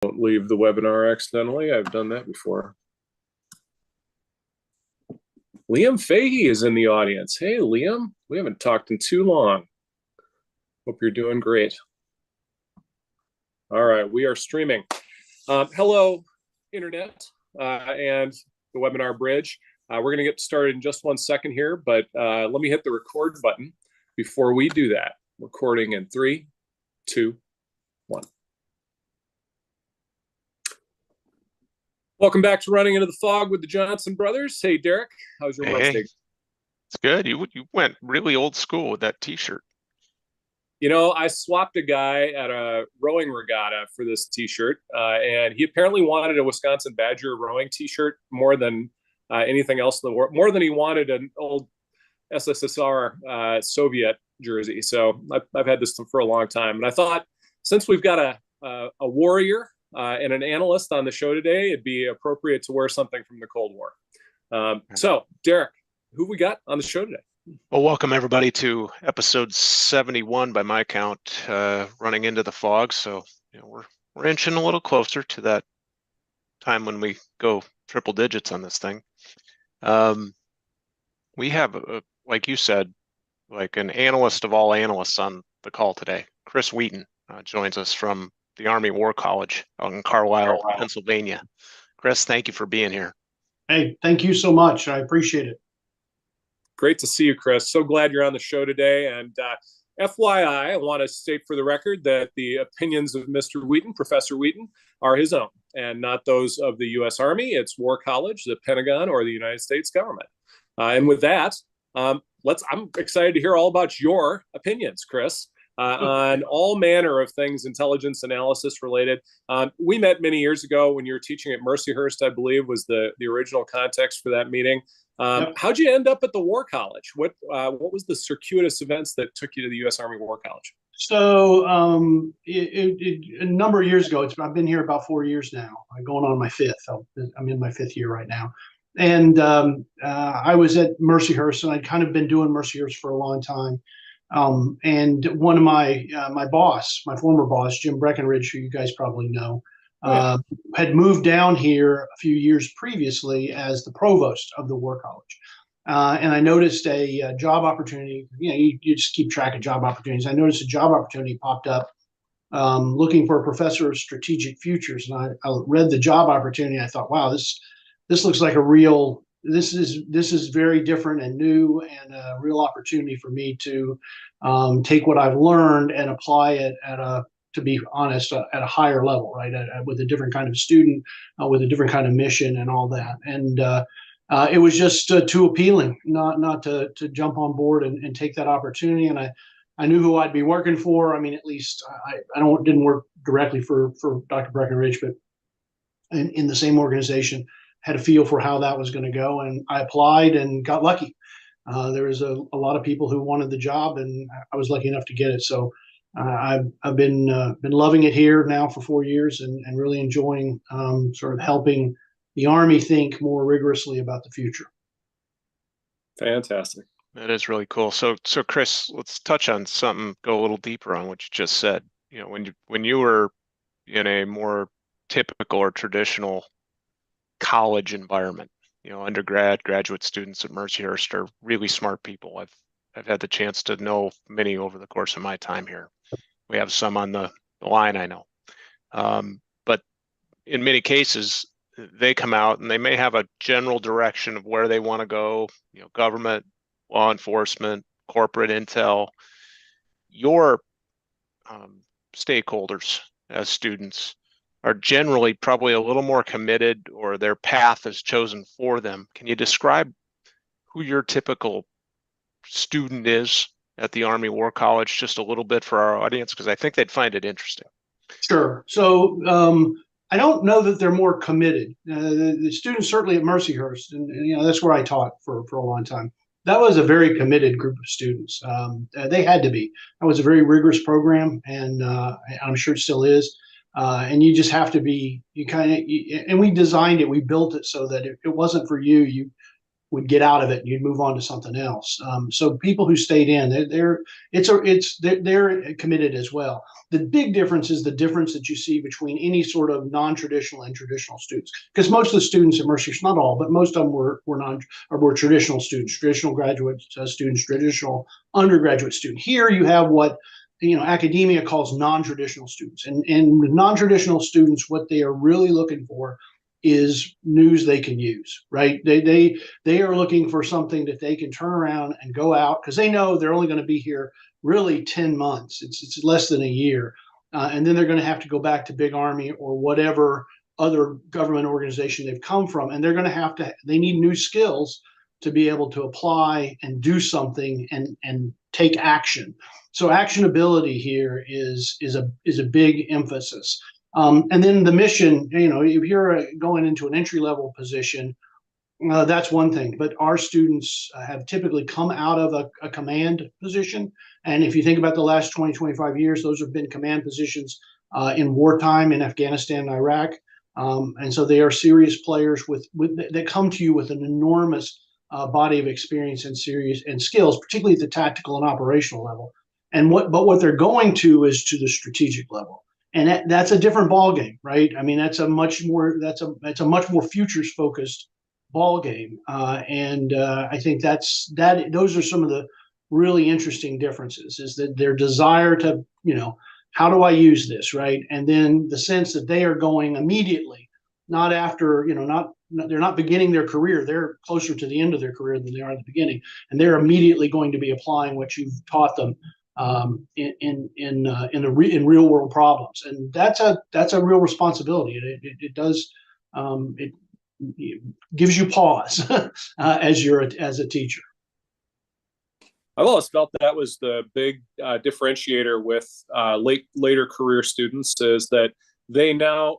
Don't leave the webinar accidentally. I've done that before. Liam Fahey is in the audience. Hey, Liam, we haven't talked in too long. Hope you're doing great. All right, we are streaming. Hello, Internet and the webinar bridge. We're going to get started in just 1 second here, but let me hit the record button before we do that. Recording in 3, 2, 1. Welcome back to Running Into the Fog with the Johnson Brothers. Hey, Derek, how's your Wednesday? It's good. You went really old school with that T-shirt. You know, I swapped a guy at a rowing regatta for this T-shirt, and he apparently wanted a Wisconsin Badger rowing T-shirt more than anything else in the world, more than he wanted an old SSSR Soviet jersey. So I've had this for a long time, and I thought since we've got a warrior and an analyst on the show today, it'd be appropriate to wear something from the Cold War. So, Derek, who we got on the show today? Well, welcome everybody to episode 71 by my count, Running Into the Fog. So, we're inching a little closer to that time when we go triple digits on this thing. We have, like you said, like an analyst of all analysts on the call today. Kris Wheaton joins us from the Army War College out in Carlisle, Pennsylvania. Kris, thank you for being here. Hey, thank you so much. I appreciate it. Great to see you, Kris. So glad you're on the show today. And FYI, I want to state for the record that the opinions of Mr. Wheaton, Professor Wheaton, are his own and not those of the U.S. Army, its War College, the Pentagon, or the United States government. And with that, I'm excited to hear all about your opinions, Kris. On all manner of things, intelligence analysis related. We met many years ago when you were teaching at Mercyhurst, I believe, was the original context for that meeting. Yep. How'd you end up at the War College? What was the circuitous events that took you to the U.S. Army War College? So a number of years ago, I've been here about 4 years now. I'm going on my fifth. I'm in my fifth year right now. And I was at Mercyhurst, and I'd kind of been doing Mercyhurst for a long time. And one of my former boss, Jim Breckenridge, who you guys probably know, had moved down here a few years previously as the provost of the War College. And I noticed a job opportunity. You just keep track of job opportunities. I noticed a job opportunity popped up looking for a professor of strategic futures. And I read the job opportunity. I thought, wow, this looks like a real. This is very different and new, and a real opportunity for me to take what I've learned and apply it to be honest, at a higher level, right? With a different kind of student, with a different kind of mission, and all that. And it was just too appealing not to jump on board and take that opportunity. And I knew who I'd be working for. I mean, at least I didn't work directly for Dr. Breckenridge, but in the same organization. Had a feel for how that was going to go, and I applied and got lucky. There was a lot of people who wanted the job, and I was lucky enough to get it. So I've been loving it here now for 4 years, and really enjoying sort of helping the Army think more rigorously about the future. Fantastic. That is really cool. So Kris, let's touch on something, go a little deeper on what you just said. When you were in a more typical or traditional college environment, undergrad, graduate students at Mercyhurst are really smart people. I've had the chance to know many over the course of my time here. We have some on the line, I know. But in many cases, they come out and they may have a general direction of where they want to go, government, law enforcement, corporate intel. Your stakeholders as students are generally probably a little more committed, or their path is chosen for them. Can you describe who your typical student is at the Army War College just a little bit for our audience? Because I think they'd find it interesting. Sure. So I don't know that they're more committed. The students certainly at Mercyhurst, and that's where I taught for a long time. That was a very committed group of students. They had to be. That was a very rigorous program, and I'm sure it still is. And you just have to be, and we designed it, we built it so that it wasn't for you. would get out of it and you'd move on to something else. So people who stayed in, they're committed as well. The big difference is the difference that you see between any sort of non-traditional and traditional students, because most of the students at Mercy, not all, but most of them were traditional students, traditional graduate students, traditional undergraduate students. Here you have what academia calls non-traditional students, and with non-traditional students, what they are really looking for is news they can use, right? They are looking for something that they can turn around and go out, because they know they're only going to be here really 10 months. It's less than a year. And then they're going to have to go back to Big Army or whatever other government organization they've come from. And they're going to they need new skills to be able to apply and do something and take action. So actionability here is a big emphasis. And then the mission, if you're going into an entry-level position, that's one thing. But our students have typically come out of a command position. And if you think about the last 20, 25 years, those have been command positions in wartime in Afghanistan and Iraq. And so they are serious players that come to you with an enormous body of experience and skills, particularly at the tactical and operational level. But what they're going to is to the strategic level. And that's a different ball game, right? I mean, that's a much more futures focused ball game, and I think those are some of the really interesting differences. Is that their desire to, how do I use this, right? And then the sense that they are going immediately, not after, they're not beginning their career. They're closer to the end of their career than they are at the beginning, and they're immediately going to be applying what you've taught them in real world problems, and that's a real responsibility. It does it gives you pause as a teacher. I've always felt that was the big differentiator with later career students, is that they now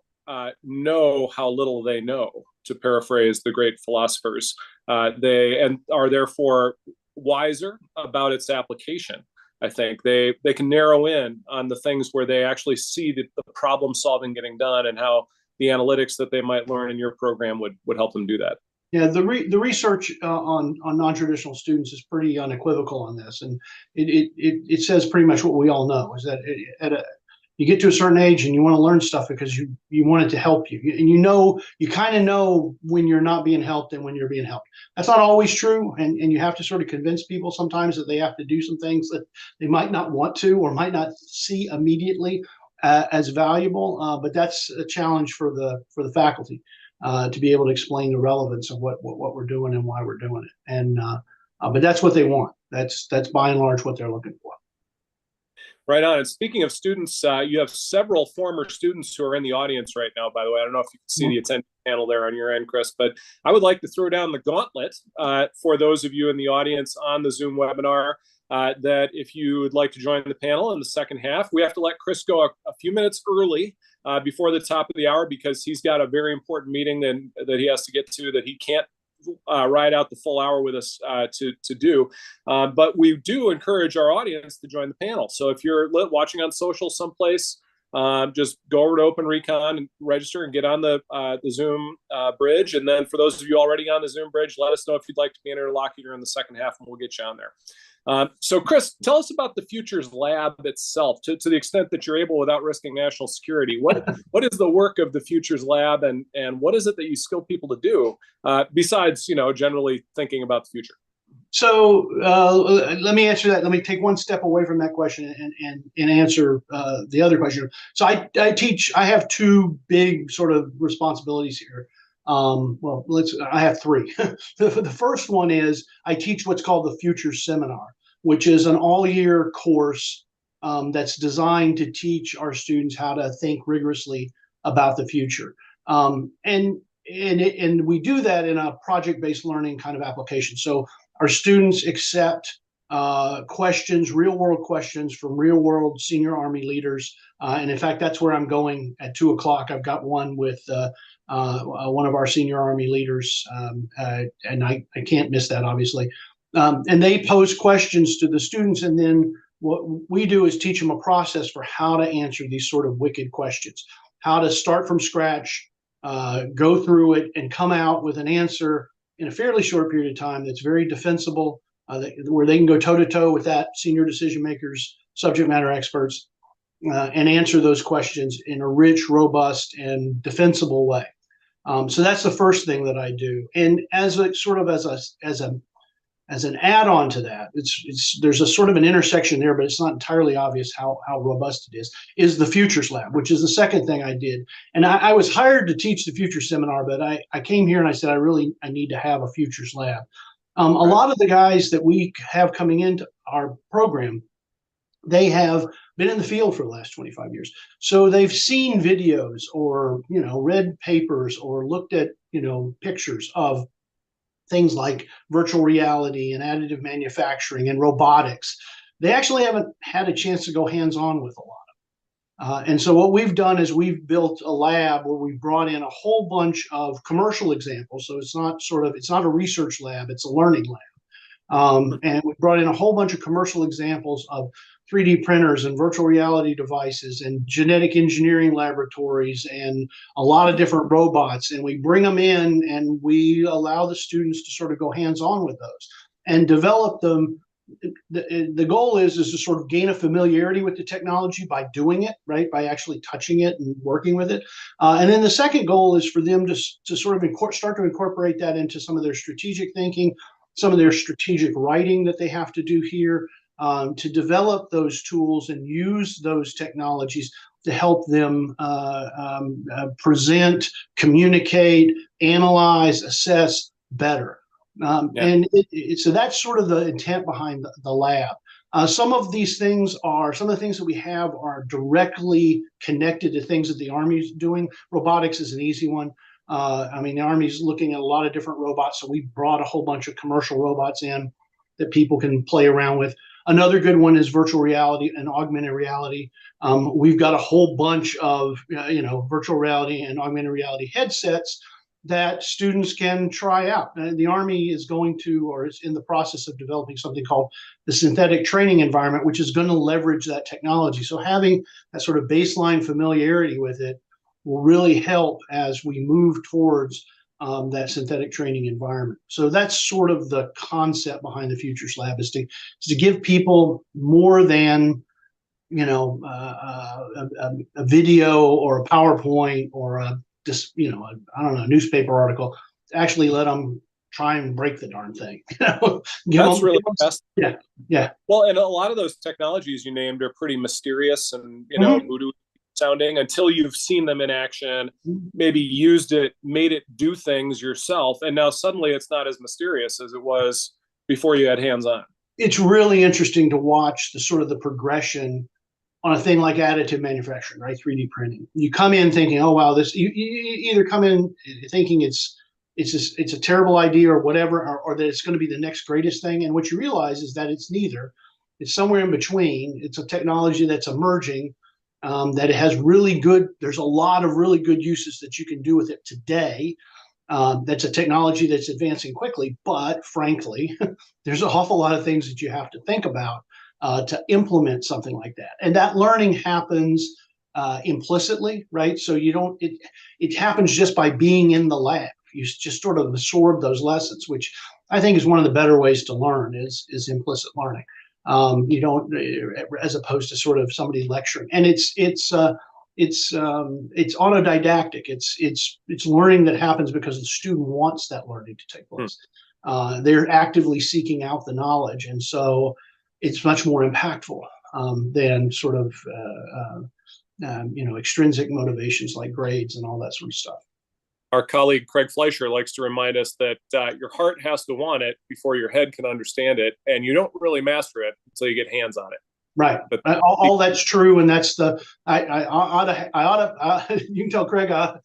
know how little they know, to paraphrase the great philosophers. They are therefore wiser about its application. I think they can narrow in on the things where they actually see the problem solving getting done, and how the analytics that they might learn in your program would help them do that. Yeah, the research on non-traditional students is pretty unequivocal on this, and it says pretty much what we all know, is that you get to a certain age and you want to learn stuff because you want it to help you, and you kind of know when you're not being helped and when you're being helped. That's not always true, and you have to sort of convince people sometimes that they have to do some things that they might not want to or might not see immediately as valuable, but that's a challenge for the faculty to be able to explain the relevance of what we're doing and why we're doing it. And but that's what they want. That's by and large what they're looking for. Right on. And speaking of students, you have several former students who are in the audience right now, by the way. I don't know if you can see the attendee panel there on your end, Kris, but I would like to throw down the gauntlet for those of you in the audience on the Zoom webinar, that if you would like to join the panel in the second half, we have to let Kris go a few minutes early before the top of the hour, because he's got a very important meeting that he has to get to, that he can't ride out the full hour with us to do. But we do encourage our audience to join the panel. So if you're watching on social someplace, just go over to Open Recon and register and get on the Zoom bridge. And then for those of you already on the Zoom bridge, let us know if you'd like to be an interlocutor in the second half, and we'll get you on there. So Kris, tell us about the Futures Lab itself, to the extent that you're able without risking national security. What is the work of the Futures Lab, and what is it that you skill people to do, besides, generally thinking about the future? So let me answer that. Let me take one step away from that question and answer the other question. So I teach. I have two big sort of responsibilities here. I have three. The first one is I teach what's called the Futures Seminar, which is an all-year course that's designed to teach our students how to think rigorously about the future. And we do that in a project-based learning kind of application. So our students accept questions, real-world questions from real-world senior Army leaders. And in fact, that's where I'm going at 2 o'clock. I've got one with one of our senior Army leaders, and I can't miss that, obviously. And they pose questions to the students, and then what we do is teach them a process for how to answer these sort of wicked questions, how to start from scratch, go through it, and come out with an answer in a fairly short period of time that's very defensible, where they can go toe-to-toe with that senior decision makers, subject matter experts, and answer those questions in a rich, robust, and defensible way. So that's the first thing that I do. And as a sort of as an add-on to that, there's a sort of an intersection there, but it's not entirely obvious how robust it is the Futures Lab, which is the second thing I did. And I was hired to teach the Futures Seminar, but I came here and I said, I need to have a Futures Lab. A lot of the guys that we have coming into our program, they have been in the field for the last 25 years. So they've seen videos or, read papers or looked at, pictures of things like virtual reality and additive manufacturing and robotics. They actually haven't had a chance to go hands-on with a lot of it. And so what we've done is we've built a lab where we brought in a whole bunch of commercial examples. So it's not a research lab, it's a learning lab. And we brought in a whole bunch of commercial examples of 3D printers and virtual reality devices and genetic engineering laboratories and a lot of different robots. And we bring them in and we allow the students to sort of go hands-on with those and develop them. The goal is to sort of gain a familiarity with the technology by doing it, right? By actually touching it and working with it. And then the second goal is for them to sort of start to incorporate that into some of their strategic thinking, some of their strategic writing that they have to do here. To develop those tools and use those technologies to help them present, communicate, analyze, assess better. And so that's sort of the intent behind the lab. Some of the things that we have are directly connected to things that the Army's doing. Robotics is an easy one. The Army's looking at a lot of different robots, so we brought a whole bunch of commercial robots in that people can play around with. Another good one is virtual reality and augmented reality. We've got a whole bunch of virtual reality and augmented reality headsets that students can try out. The Army is in the process of developing something called the synthetic training environment, which is going to leverage that technology. So having that sort of baseline familiarity with it will really help as we move towards that synthetic training environment. So that's sort of the concept behind the Futures Lab, is to give people more than a video or a PowerPoint or a newspaper article. Actually let them try and break the darn thing. That's really best. Yeah. Well, and a lot of those technologies you named are pretty mysterious and voodoo sounding until you've seen them in action, maybe used it, made it do things yourself, and now suddenly it's not as mysterious as it was before you had hands-on. It's really interesting to watch the progression on a thing like additive manufacturing, right? 3D printing. You come in thinking, oh wow, this. You either come in thinking it's a terrible idea or whatever, or that it's going to be the next greatest thing, and what you realize is that it's neither. It's somewhere in between. It's a technology that's emerging. That it has there's a lot of really good uses that you can do with it today. That's a technology that's advancing quickly, but frankly, there's an awful lot of things that you have to think about to implement something like that. And that learning happens implicitly, right? So it happens just by being in the lab. You just sort of absorb those lessons, which I think is one of the better ways to learn is implicit learning. You don't, as opposed to sort of somebody lecturing, and it's autodidactic. It's learning that happens because the student wants that learning to take place. They're actively seeking out the knowledge, and so it's much more impactful than sort of extrinsic motivations like grades and all that sort of stuff. Our colleague Craig Fleischer likes to remind us that your heart has to want it before your head can understand it, and you don't really master it until you get hands on it. Right. But all that's true, and that's the I ought to. You can tell Craig I'm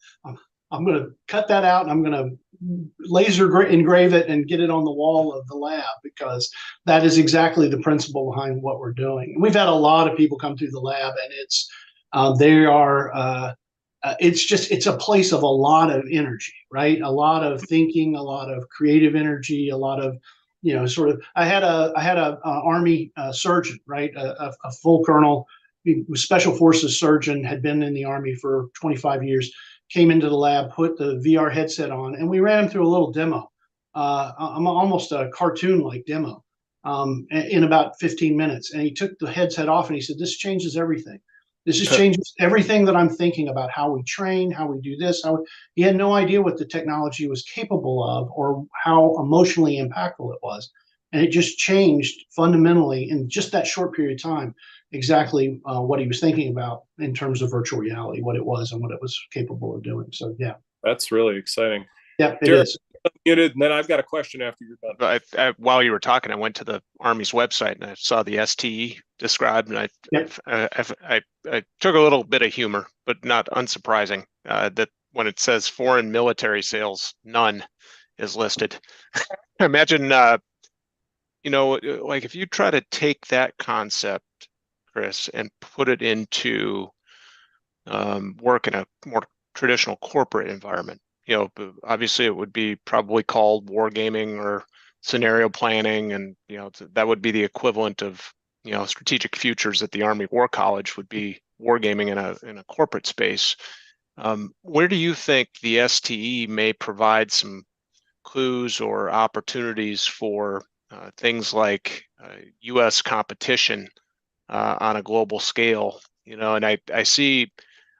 going to cut that out, and I'm going to laser engrave it and get it on the wall of the lab, because that is exactly the principle behind what we're doing. And we've had a lot of people come through the lab, and it's a place of a lot of energy, right? A lot of thinking, a lot of creative energy, a lot of, I had a Army surgeon, right? A full colonel, special forces surgeon, had been in the Army for 25 years, came into the lab, put the VR headset on, and we ran him through a little demo almost a cartoon-like demo in about 15 minutes. And he took the headset off and he said, "This changes everything. This just changes everything that I'm thinking about how we train, how we do this." He had no idea what the technology was capable of or how emotionally impactful it was. And it just changed fundamentally in just that short period of time, exactly what he was thinking about in terms of virtual reality, what it was and what it was capable of doing. So, yeah. That's really exciting. Yeah, it Derek, is. Muted, and then I've got a question after you're done. While you were talking, I went to the Army's website and I saw the STE described, and I took a little bit of humor, but not unsurprising, that when it says foreign military sales, none is listed. Imagine, like if you try to take that concept, Kris, and put it into work in a more traditional corporate environment. Obviously it would be probably called wargaming or scenario planning, and that would be the equivalent of strategic futures at the Army War College would be wargaming in a corporate space. Where do you think the STE may provide some clues or opportunities for things like U.S. competition on a global scale? And I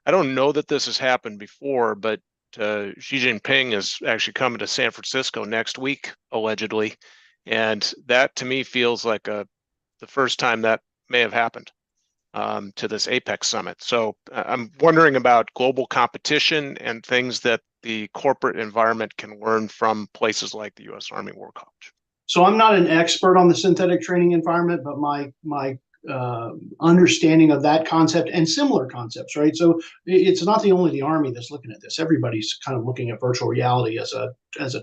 don't know that this has happened before, but Xi Jinping is actually coming to San Francisco next week, allegedly. And that to me feels like the first time that may have happened to this Apex summit. So I'm wondering about global competition and things that the corporate environment can learn from places like the U.S. Army War College. So I'm not an expert on the synthetic training environment, but my understanding of that concept and similar concepts, right? So it's not only the Army that's looking at this. Everybody's kind of looking at virtual reality as a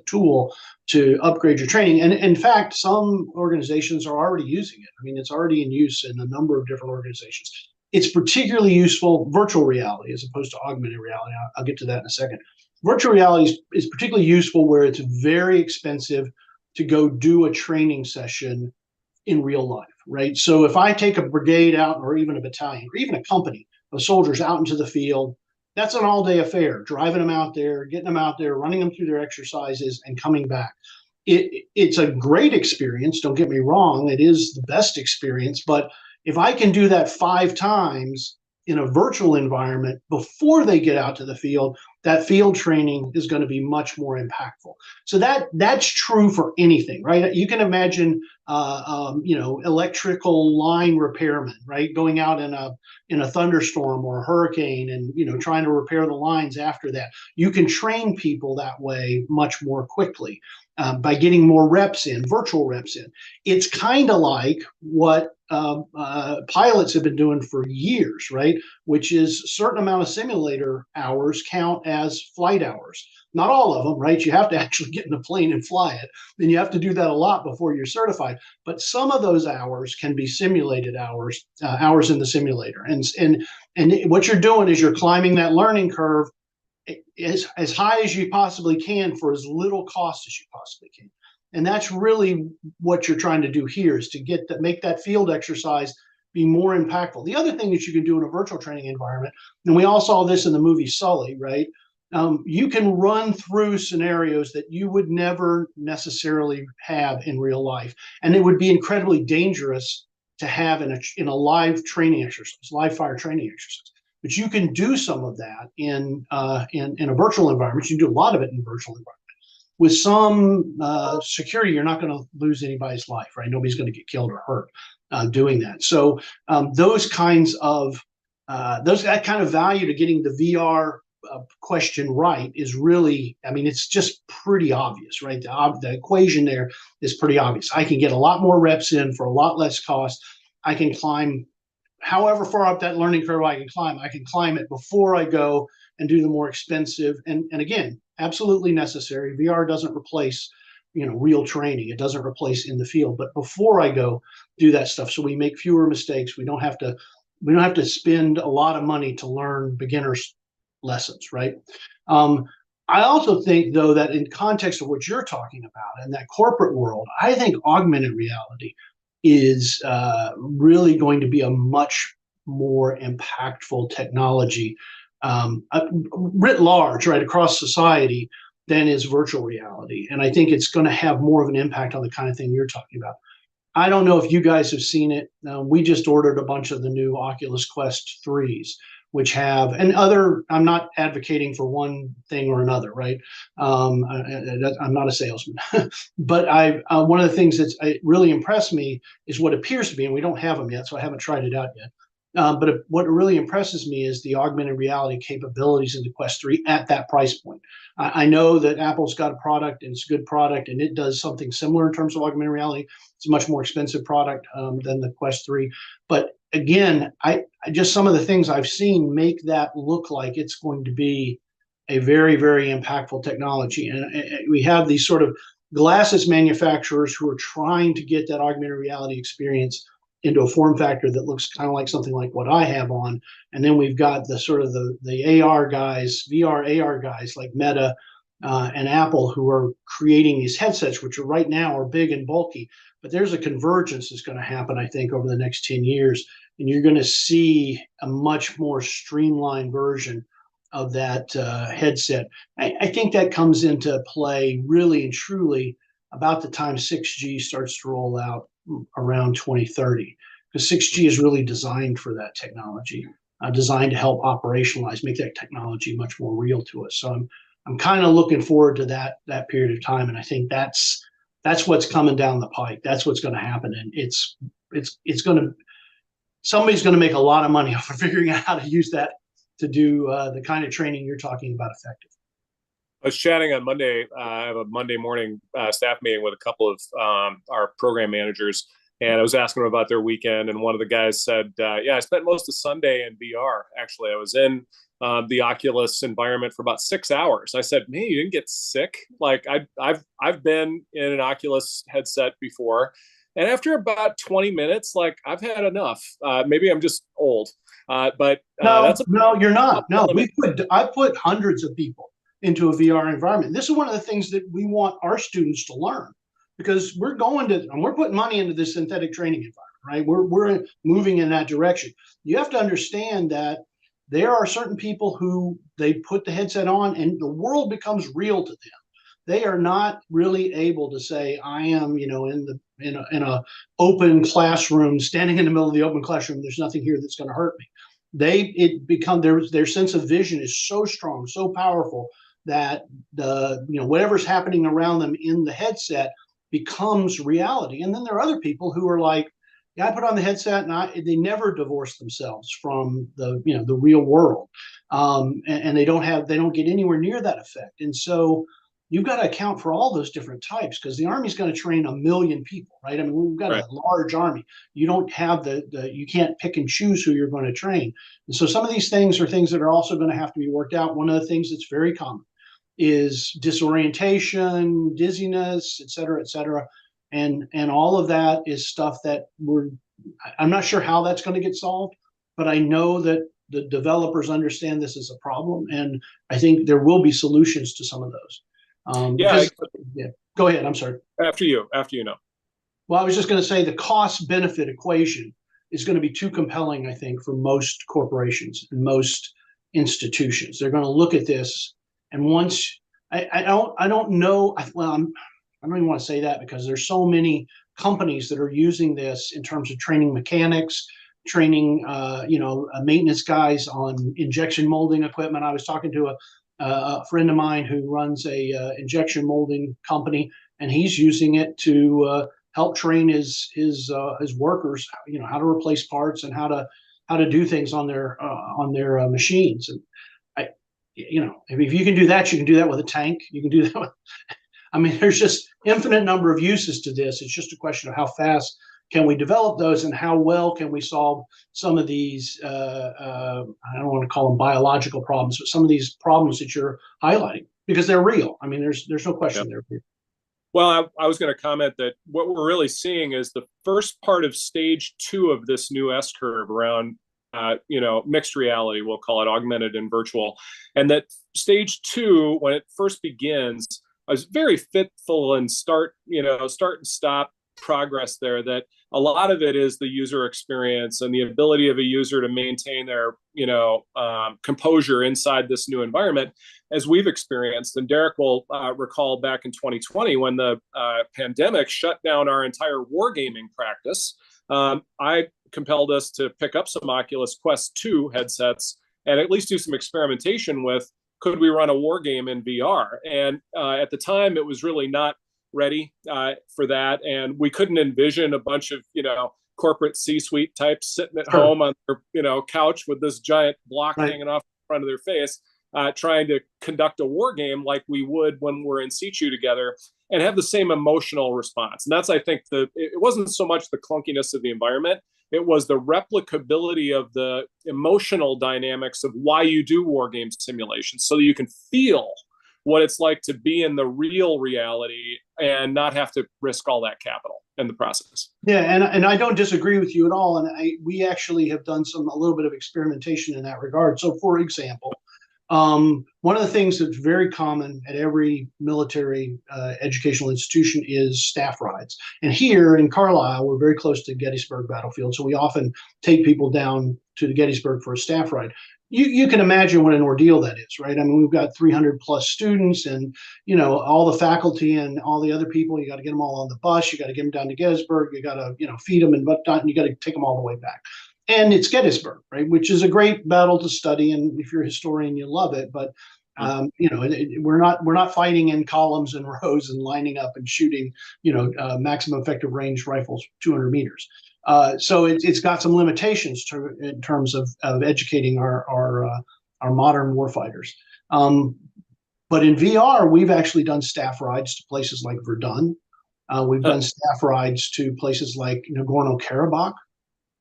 tool to upgrade your training. And in fact, some organizations are already using it. I mean, it's already in use in a number of different organizations. It's particularly useful, virtual reality, as opposed to augmented reality. I'll get to that in a second. Virtual reality is particularly useful where it's very expensive to go do a training session in real life, right? So if I take a brigade out, or even a battalion, or even a company of soldiers out into the field, that's an all-day affair, driving them out there, getting them out there, running them through their exercises, and coming back. It's a great experience, don't get me wrong, it is the best experience, but if I can do that 5 times in a virtual environment before they get out to the field, that field training is going to be much more impactful. So that's true for anything, right? You can imagine, electrical line repairmen, right, going out in a thunderstorm or a hurricane, and trying to repair the lines after that. You can train people that way much more quickly by getting more reps in, virtual reps in. It's kind of like what pilots have been doing for years, right? Which is a certain amount of simulator hours count as flight hours. Not all of them, right? You have to actually get in a plane and fly it. Then you have to do that a lot before you're certified. But some of those hours can be simulated hours, hours in the simulator. And what you're doing is you're climbing that learning curve as high as you possibly can for as little cost as you possibly can. And that's really what you're trying to do here, is to make that field exercise be more impactful. The other thing that you can do in a virtual training environment, and we all saw this in the movie Sully, right? You can run through scenarios that you would never necessarily have in real life. And it would be incredibly dangerous to have in a live training exercise, live fire training exercise. But you can do some of that in a virtual environment. You can do a lot of it in a virtual environment. With some security, you're not going to lose anybody's life, right? Nobody's going to get killed or hurt doing that. So that kind of value to getting the VR question right is really, I mean, it's just pretty obvious, right? The equation there is pretty obvious. I can get a lot more reps in for a lot less cost. I can climb however far up that learning curve I can climb it before I go and do the more expensive, and again, absolutely necessary. VR doesn't replace, real training. It doesn't replace in the field, but before I go do that stuff, so we make fewer mistakes. We don't have to spend a lot of money to learn beginners lessons, right? I also think, though, that in context of what you're talking about in that corporate world, I think augmented reality is really going to be a much more impactful technology writ large, right, across society. than is virtual reality. And I think it's going to have more of an impact on the kind of thing you're talking about. I don't know if you guys have seen it. We just ordered a bunch of the new Oculus Quest 3s, which have, and other, I'm not advocating for one thing or another, right? I'm not a salesman. But one of the things that's really impressed me is what appears to be, and we don't have them yet, so I haven't tried it out yet. But what really impresses me is the augmented reality capabilities of the Quest 3 at that price point. I know that Apple's got a product, and it's a good product, and it does something similar in terms of augmented reality. It's a much more expensive product than the Quest 3. But again, I just, some of the things I've seen make that look like it's going to be a very, very impactful technology. And we have these sort of glasses manufacturers who are trying to get that augmented reality experience into a form factor that looks kind of like something like what I have on. And then we've got the sort of the AR guys, VR AR guys like Meta and Apple, who are creating these headsets, which are right now are big and bulky. But there's a convergence that's going to happen, I think, over the next 10 years. And you're going to see a much more streamlined version of that headset. I think that comes into play really and truly about the time 6G starts to roll out around 2030, because 6G is really designed for that technology, designed to help operationalize, make that technology much more real to us. So I'm kind of looking forward to that period of time, and I think that's what's coming down the pike. That's what's going to happen, and it's going to, somebody's going to make a lot of money off of figuring out how to use that to do the kind of training you're talking about effective. I was chatting on Monday. I have a Monday morning staff meeting with a couple of our program managers, and I was asking them about their weekend. And one of the guys said, "Yeah, I spent most of Sunday in VR. Actually, I was in the Oculus environment for about 6 hours." I said, "Man, you didn't get sick?" Like I've been in an Oculus headset before, and after about 20 minutes, like I've had enough. Maybe I'm just old, but no, you're not. No, I put hundreds of people into a VR environment. This is one of the things that we want our students to learn, because we're putting money into this synthetic training environment, right? We're moving in that direction. You have to understand that there are certain people who they put the headset on and the world becomes real to them. They are not really able to say, I am, in a open classroom, standing in the middle of the open classroom, there's nothing here that's going to hurt me. Their sense of vision is so strong, so powerful, that whatever's happening around them in the headset becomes reality. And then there are other people who are like, yeah, I put on the headset and they never divorce themselves from the real world, and they don't get anywhere near that effect. And so you've got to account for all those different types, because the Army's going to train 1 million people, right? I mean, we've got a large Army. You don't have you can't pick and choose who you're going to train. And so some of these things are things that are also going to have to be worked out. One of the things that's very common is disorientation, dizziness, et cetera, and all of that is stuff that I'm not sure how that's going to get solved, but I know that the developers understand this as a problem, and I think there will be solutions to some of those. Go ahead. I'm sorry. After you know. Well, I was just going to say the cost-benefit equation is going to be too compelling, I think, for most corporations and most institutions. They're going to look at this. And once I don't know, I don't even want to say that, because there's so many companies that are using this in terms of training mechanics, training maintenance guys on injection molding equipment. I was talking to a friend of mine who runs a injection molding company, and he's using it to help train his workers, how to replace parts and how to do things on their machines. And if you can do that, you can do that with a tank. You can do that with, there's just infinite number of uses to this. It's just a question of how fast can we develop those, and how well can we solve some of these, I don't want to call them biological problems, but some of these problems that you're highlighting, because they're real. There's no question they're real. Well, I was going to comment that what we're really seeing is the first part of stage 2 of this new S-curve around mixed reality, we'll call it augmented and virtual. And that stage 2, when it first begins, I was very fitful and start and stop progress there, that a lot of it is the user experience and the ability of a user to maintain their composure inside this new environment. as we've experienced. And Derek will recall back in 2020 when the pandemic shut down our entire wargaming practice. I compelled us to pick up some Oculus Quest 2 headsets and at least do some experimentation with, could we run a war game in VR? And at the time, it was really not ready for that. And we couldn't envision a bunch of, corporate C-suite types sitting at home on their, couch with this giant block hanging off in front of their face, trying to conduct a war game like we would when we're in situ together and have the same emotional response. And that's, I think, it wasn't so much the clunkiness of the environment, it was the replicability of the emotional dynamics of why you do war game simulations, so that you can feel what it's like to be in the real reality and not have to risk all that capital in the process. Yeah, and I don't disagree with you at all. And we actually have done a little bit of experimentation in that regard. So, for example, one of the things that's very common at every military educational institution is staff rides. And here in Carlisle, we're very close to Gettysburg Battlefield, so we often take people down to the Gettysburg for a staff ride. You can imagine what an ordeal that is, right? I mean, we've got 300 plus students and, all the faculty and all the other people. You got to get them all on the bus. You got to get them down to Gettysburg. You got to, feed them and whatnot, and you got to take them all the way back. And it's Gettysburg, right? Which is a great battle to study. And if you're a historian, you love it. But, we're not fighting in columns and rows and lining up and shooting, maximum effective range rifles, 200 meters. So it's got some limitations in terms of educating our modern warfighters. But in VR, we've actually done staff rides to places like Verdun. We've done staff rides to places like Nagorno-Karabakh.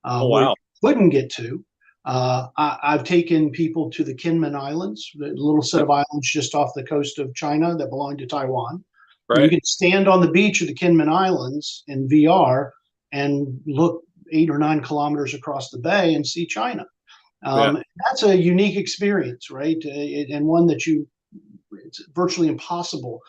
Wow. Couldn't get to. I've taken people to the Kinmen Islands, the little set of islands just off the coast of China that belong to Taiwan. Right. You can stand on the beach of the Kinmen Islands in VR and look 8 or 9 kilometers across the bay and see China. That's a unique experience, right? And one that it's virtually impossible.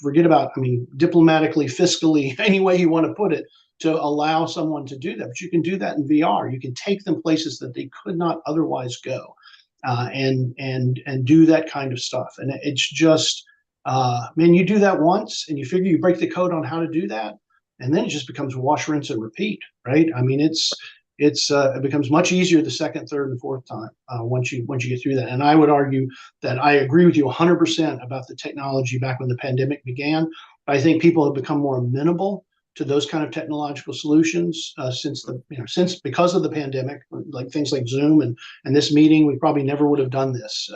Forget about, diplomatically, fiscally, any way you want to put it, to allow someone to do that. But you can do that in VR. You can take them places that they could not otherwise go, and do that kind of stuff. And it's just, you do that once and you figure you break the code on how to do that, and then it just becomes wash, rinse, and repeat, right? It becomes much easier the second, third, and fourth time once you get through that. And I would argue that I agree with you 100% about the technology back when the pandemic began. I think people have become more amenable to those kind of technological solutions because of the pandemic, like things like Zoom and this meeting. We probably never would have done this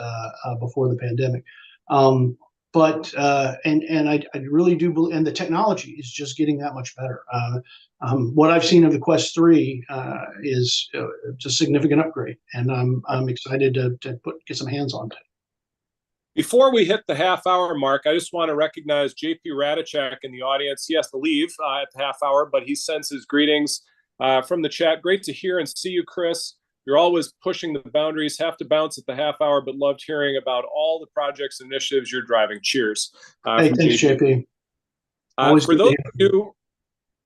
before the pandemic. But I really do believe, and the technology is just getting that much better. What I've seen of the Quest 3 is it's a significant upgrade, and I'm excited to get some hands on it. Before we hit the half-hour mark, I just want to recognize JP Radachek in the audience. He has to leave at the half hour, but he sends his greetings from the chat. Great to hear and see you, Kris. You're always pushing the boundaries. Have to bounce at the half hour, but loved hearing about all the projects and initiatives you're driving. Cheers. Hey, thanks, JP. For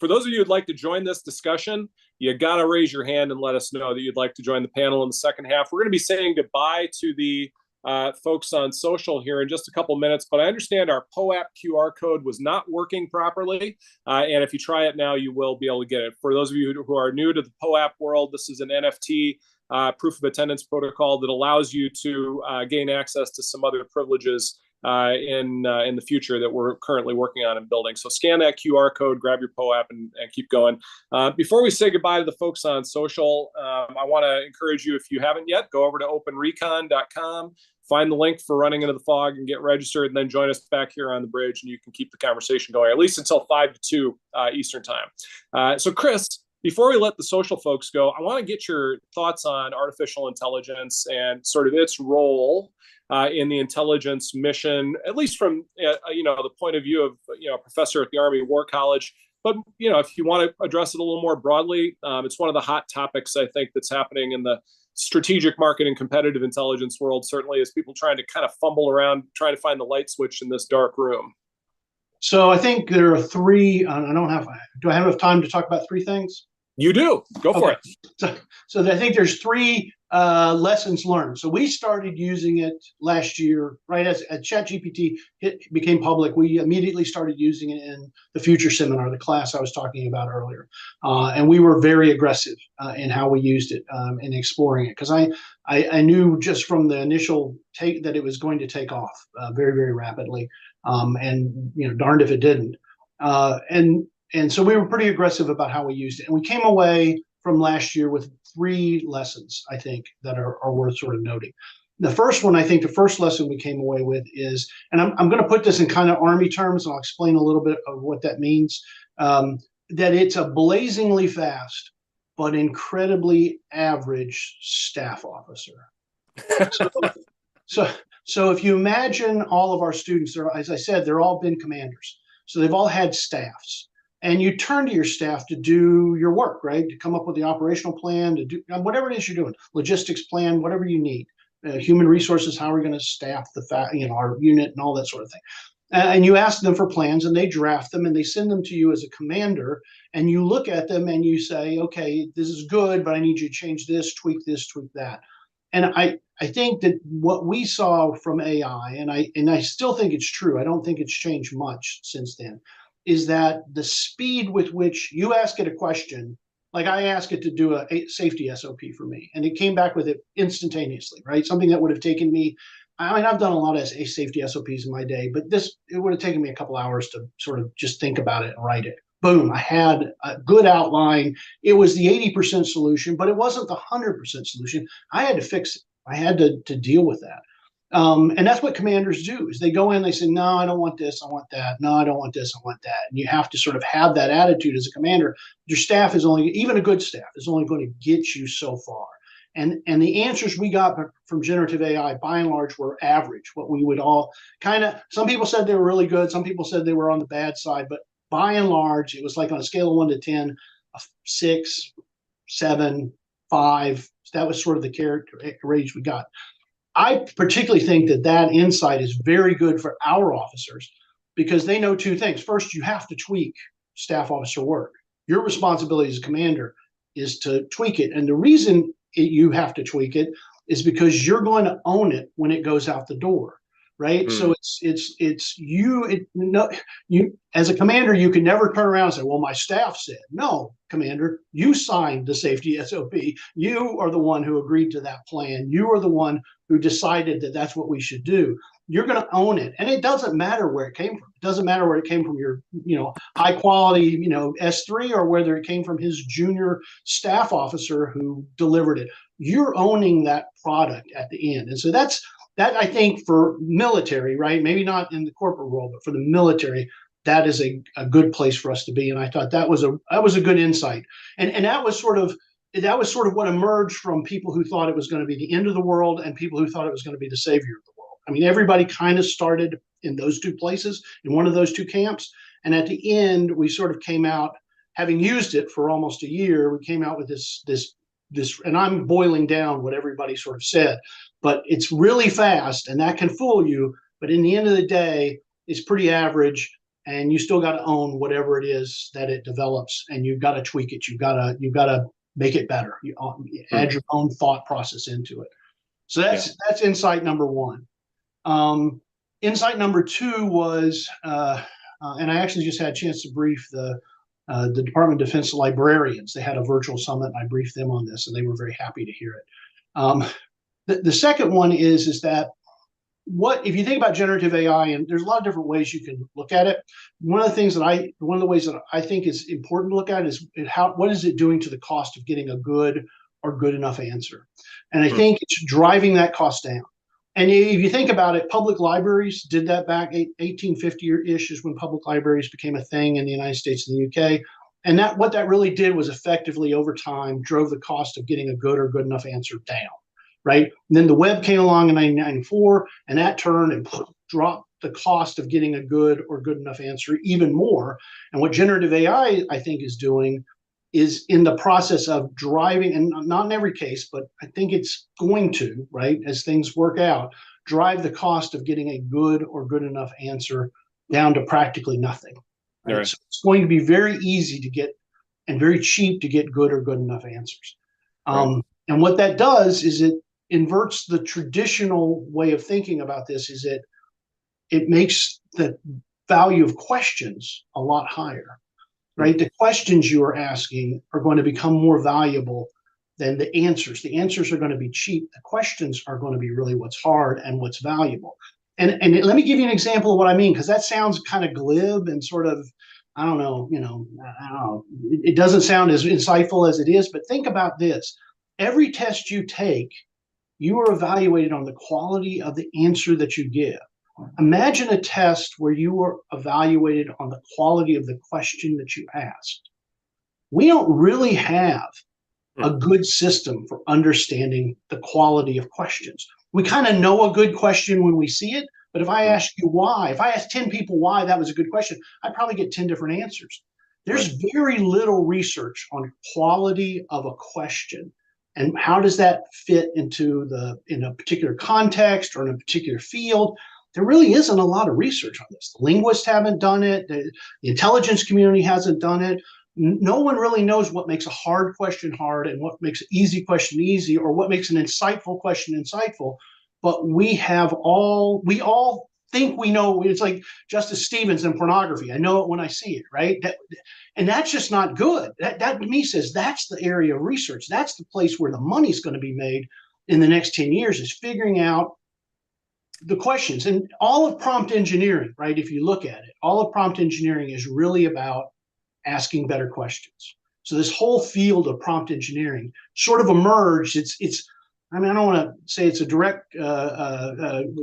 those of you who'd like to join this discussion, you got to raise your hand and let us know that you'd like to join the panel in the second half. We're going to be saying goodbye to the folks on social here in just a couple minutes, but I understand our POAP QR code was not working properly, and if you try it now, you will be able to get it. For those of you who are new to the POAP world, this is an NFT proof of attendance protocol that allows you to gain access to some other privileges in the future that we're currently working on and building. So scan that QR code, grab your POAP, and keep going. Before we say goodbye to the folks on social, I want to encourage you, if you haven't yet, go over to openrecon.com, find the link for Running Into the Fog and get registered, and then join us back here on the bridge, and you can keep the conversation going, at least until 5 to 2 Eastern time. So Kris, before we let the social folks go, I want to get your thoughts on artificial intelligence and sort of its role in the intelligence mission, at least from the point of view of a professor at the Army War College. But if you want to address it a little more broadly, it's one of the hot topics I think that's happening in the strategic market and competitive intelligence world. Certainly, is people trying to kind of fumble around, trying to find the light switch in this dark room. So I think there are 3. Do I have enough time to talk about 3 things? You do. Go for it. So I think there's 3 lessons learned. So we started using it last year, right as ChatGPT became public. We immediately started using it in the Future seminar, the class I was talking about earlier, and we were very aggressive in how we used it in exploring it, because I knew just from the initial take that it was going to take off very, very rapidly, and darned if it didn't. And so we were pretty aggressive about how we used it, and we came away from last year with 3 lessons, I think, that are worth sort of noting. The first one, I think the first lesson we came away with is, and I'm going to put this in kind of Army terms, and I'll explain a little bit of what that means, that it's a blazingly fast but incredibly average staff officer. So if you imagine all of our students, as I said, they're all been commanders. So they've all had staffs. And you turn to your staff to do your work, right? To come up with the operational plan, to do whatever it is you're doing, logistics plan, whatever you need, human resources, how we're going to staff our unit and all that sort of thing. And you ask them for plans, and they draft them, and they send them to you as a commander. And you look at them and you say, okay, this is good, but I need you to change this, tweak that. And I think that what we saw from AI, and I still think it's true, I don't think it's changed much since then, is that the speed with which you ask it a question, like I asked it to do a safety SOP for me, and it came back with it instantaneously, right? Something that would have taken me, I mean, I've done a lot of safety SOPs in my day, but it would have taken me a couple hours to sort of just think about it and write it. Boom, I had a good outline. It was the 80% solution, but it wasn't the 100% solution. I had to fix it. I had to deal with that. And that's what commanders do, is they go in, they say, no, I don't want this, I want that. No, I don't want this, I want that. And you have to sort of have that attitude as a commander. Your staff is only, even a good staff, is only going to get you so far. And the answers we got from generative AI, by and large, were average. What we would all kind of, some people said they were really good, some people said they were on the bad side, but by and large, it was like on a scale of 1 to 10, a 6, 7, 5. That was sort of the character range we got. I particularly think that insight is very good for our officers, because they know 2 things. First, you have to tweak staff officer work. Your responsibility as a commander is to tweak it. And the reason you have to tweak it is because you're going to own it when it goes out the door, right? So it's you as a commander, you can never turn around and say, well, my staff said. No, commander, you signed the safety SOP. You are the one who agreed to that plan. You are the one who decided that that's what we should do. You're going to own it. And it doesn't matter where it came from. It doesn't matter where it came from your, high quality, S3, or whether it came from his junior staff officer who delivered it. You're owning that product at the end. And so that I think for military, right? Maybe not in the corporate world, but for the military, that is a good place for us to be. And I thought that was a good insight. And that was sort of what emerged from people who thought it was going to be the end of the world and people who thought it was going to be the savior of the world. I mean, everybody kind of started in those 2 places, in one of those 2 camps. And at the end, we sort of came out, having used it for almost a year, we came out with this, and I'm boiling down what everybody sort of said, but it's really fast, and that can fool you. But in the end of the day, it's pretty average, and you still got to own whatever it is that it develops, and you've got to tweak it. You've got to make it better. You add your own thought process into it. So that's insight number 1. Insight number 2 was, and I actually just had a chance to brief the Department of Defense librarians. They had a virtual summit, and I briefed them on this, and they were very happy to hear it. The second one is that if you think about generative AI, and there's a lot of different ways you can look at it. One of the ways that I think is important to look at is what is it doing to the cost of getting a good or good enough answer? And I think it's driving that cost down. And if you think about it, public libraries did that back 1850-ish is when public libraries became a thing in the United States and the UK. And what that really did was effectively over time drove the cost of getting a good or good enough answer down, right? And then the web came along in 1994, and that turned and dropped the cost of getting a good or good enough answer even more. And what generative AI, I think, is doing is in the process of driving, and not in every case, but I think it's going to, right, as things work out, drive the cost of getting a good or good enough answer down to practically nothing. Right? Right. So it's going to be very easy to get and very cheap to get good or good enough answers. Right. And what that does is it inverts the traditional way of thinking about this. Is it makes the value of questions a lot higher, right? The questions you are asking are going to become more valuable than the answers. The answers are going to be cheap. The questions are going to be really what's hard and what's valuable. And let me give you an example of what I mean, because that sounds kind of glib and sort of, I don't know, I don't know. It doesn't sound as insightful as it is, but think about this. Every test you take, you are evaluated on the quality of the answer that you give. Imagine a test where you were evaluated on the quality of the question that you asked. We don't really have a good system for understanding the quality of questions. We kind of know a good question when we see it, but if I ask you why, if I ask 10 people why that was a good question, I'd probably get 10 different answers. There's very little research on quality of a question and how does that fit into in a particular context or in a particular field. There really isn't a lot of research on this. The linguists haven't done it. The intelligence community hasn't done it. No one really knows what makes a hard question hard and what makes an easy question easy, or what makes an insightful question insightful. But we all think we know. It's like Justice Stevens and pornography. I know it when I see it, right? And that's just not good. That to me says that's the area of research. That's the place where the money's going to be made in the next 10 years, is figuring out the questions. And all of prompt engineering, right? If you look at it, all of prompt engineering is really about asking better questions. So this whole field of prompt engineering sort of emerged. I mean, I don't want to say it's a direct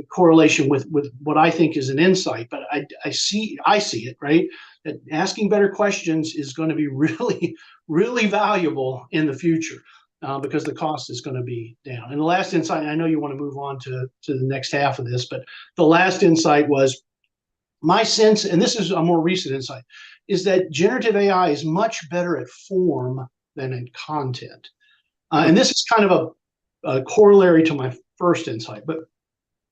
correlation with what I think is an insight, but I see it, right? That asking better questions is going to be really, really valuable in the future because the cost is going to be down. And the last insight, I know you want to move on to the next half of this, but the last insight was my sense, and this is a more recent insight, is that generative AI is much better at form than at content. And this is kind of a corollary to my first insight. But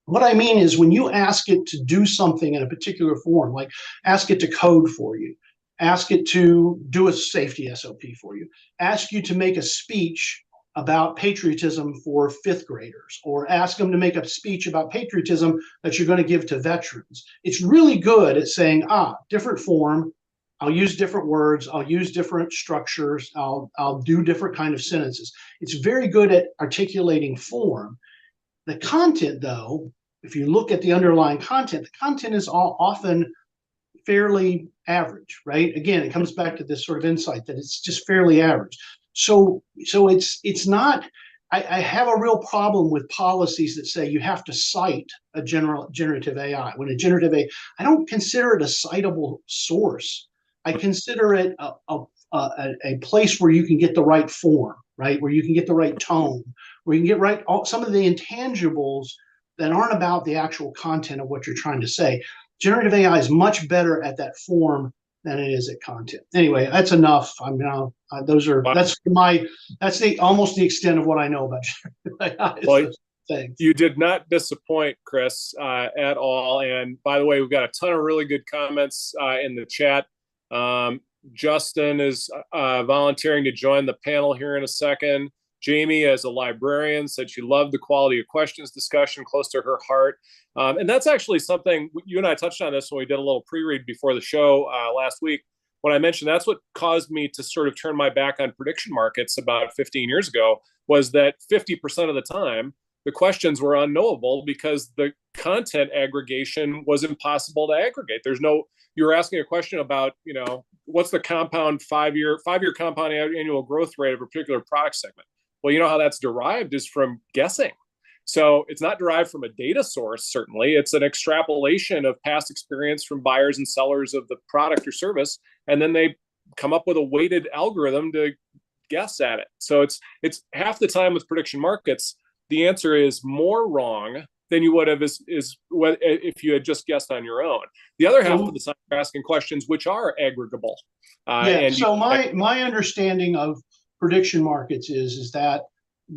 what I mean is when you ask it to do something in a particular form, like ask it to code for you, ask it to do a safety SOP for you, ask you to make a speech about patriotism for fifth graders, or ask them to make a speech about patriotism that you're going to give to veterans. It's really good at saying, different form, I'll use different words, I'll use different structures, I'll do different kind of sentences. It's very good at articulating form. The content, though, if you look at the underlying content, the content is often fairly average, right? Again, it comes back to this sort of insight that it's just fairly average. So it's not, I have a real problem with policies that say you have to cite a generative AI. When a generative AI, I don't consider it a citable source. I consider it a place where you can get the right form, right? Where you can get the right tone, where you can get some of the intangibles that aren't about the actual content of what you're trying to say. Generative AI is much better at that form than it is at content. Anyway, that's enough. I mean, that's almost the extent of what I know about generative AI. Well, you did not disappoint, Kris, at all. And by the way, we've got a ton of really good comments in the chat. Justin is volunteering to join the panel here in a second. Jamie, as a librarian, said she loved the quality of questions discussion, close to her heart. And that's actually something, you and I touched on this when we did a little pre-read before the show last week. When I mentioned that's what caused me to sort of turn my back on prediction markets about 15 years ago, was that 50% of the time, the questions were unknowable because the content aggregation was impossible to aggregate. You're asking a question about, what's the compound five-year compound annual growth rate of a particular product segment? Well, you know how that's derived is from guessing. So it's not derived from a data source, certainly. It's an extrapolation of past experience from buyers and sellers of the product or service, and then they come up with a weighted algorithm to guess at it. So it's half the time with prediction markets, the answer is more wrong than you would have if you had just guessed on your own. The other half of the time, you're asking questions which are aggregable. My understanding of prediction markets is that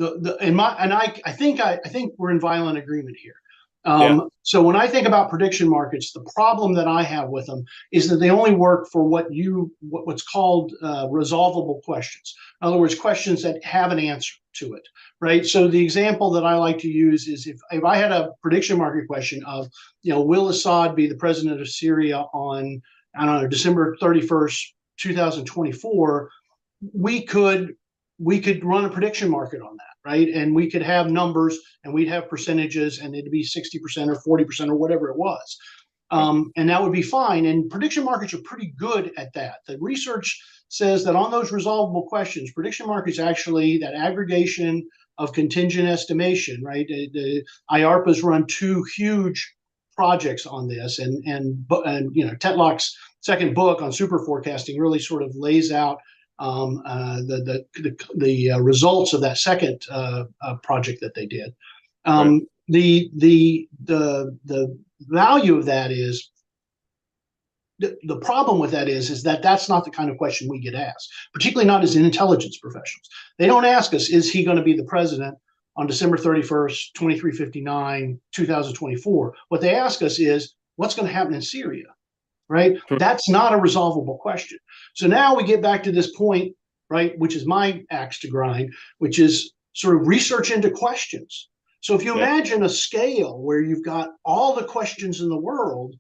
I think we're in violent agreement here. So when I think about prediction markets, the problem that I have with them is that they only work for what's called resolvable questions. In other words, questions that have an answer to it, right? So the example that I like to use is if I had a prediction market question of, will Assad be the president of Syria on, I don't know, December 31st, 2024, we could run a prediction market on that, right? And we could have numbers and we'd have percentages and it'd be 60% or 40% or whatever it was. And that would be fine. And prediction markets are pretty good at that. The research says that on those resolvable questions, prediction markets actually, that aggregation of contingent estimation, right? The IARPA's run 2 huge projects on this, and Tetlock's second book on super forecasting really sort of lays out the results of that second project that they did. The value of that is the problem with that is that that's not the kind of question we get asked, particularly not as intelligence professionals. They don't ask us, is he going to be the president on December 31st, 2359, 2024? What they ask us is, what's going to happen in Syria? Right? That's not a resolvable question. So now we get back to this point, right, which is my axe to grind, which is sort of research into questions. So if you imagine a scale where you've got all the questions in the world,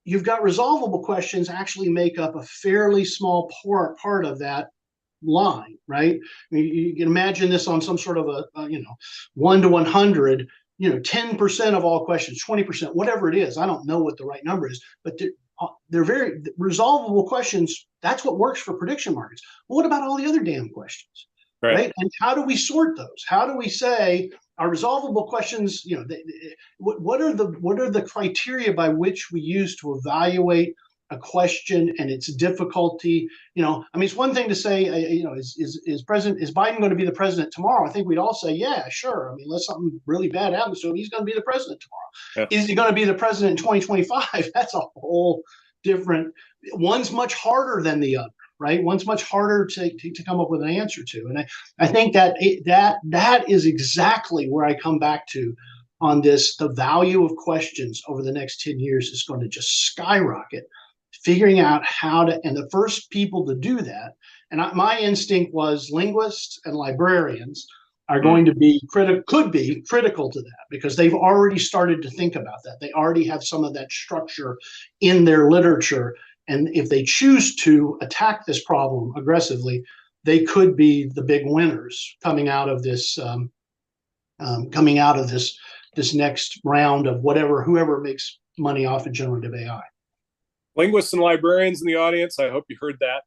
you've got resolvable questions actually make up a fairly small part of that line, right? I mean, you can imagine this on some sort of a 1 to 100, 10% of all questions, 20%, whatever it is. I don't know what the right number is, but they're very resolvable questions. That's what works for prediction markets. Well, what about all the other damn questions, right? And how do we sort those? How do we say our resolvable questions? What are the criteria by which we use to evaluate a question and its difficulty? I mean, it's one thing to say, is Biden going to be the president tomorrow? I think we'd all say, yeah, sure. I mean, unless something really bad happens to him, he's going to be the president tomorrow. Is he going to be the president in 2025? That's a whole different. One's much harder than the other, right? One's much harder to come up with an answer to. And I think that is exactly where I come back to on this. The value of questions over the next 10 years is going to just skyrocket. Figuring out how to, and the first people to do that, and my instinct was linguists and librarians are going to be could be critical to that, because they've already started to think about that. They already have some of that structure in their literature, and if they choose to attack this problem aggressively, they could be the big winners coming out of this this next round of whoever makes money off of generative AI. Linguists and librarians in the audience, I hope you heard that.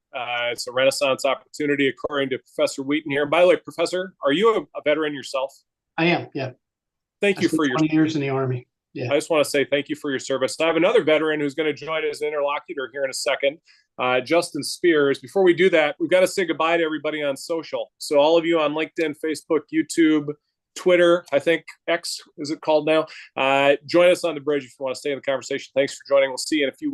It's a renaissance opportunity, according to Professor Wheaton here. By the way, Professor, are you a veteran yourself? I am, yeah. Thank you for your 20 years in the Army. Yeah. I just want to say thank you for your service. I have another veteran who's going to join as an interlocutor here in a second, Justin Spears. Before we do that, we've got to say goodbye to everybody on social. So all of you on LinkedIn, Facebook, YouTube, Twitter, I think X is it called now. Join us on the bridge if you want to stay in the conversation. Thanks for joining. We'll see you in a few weeks.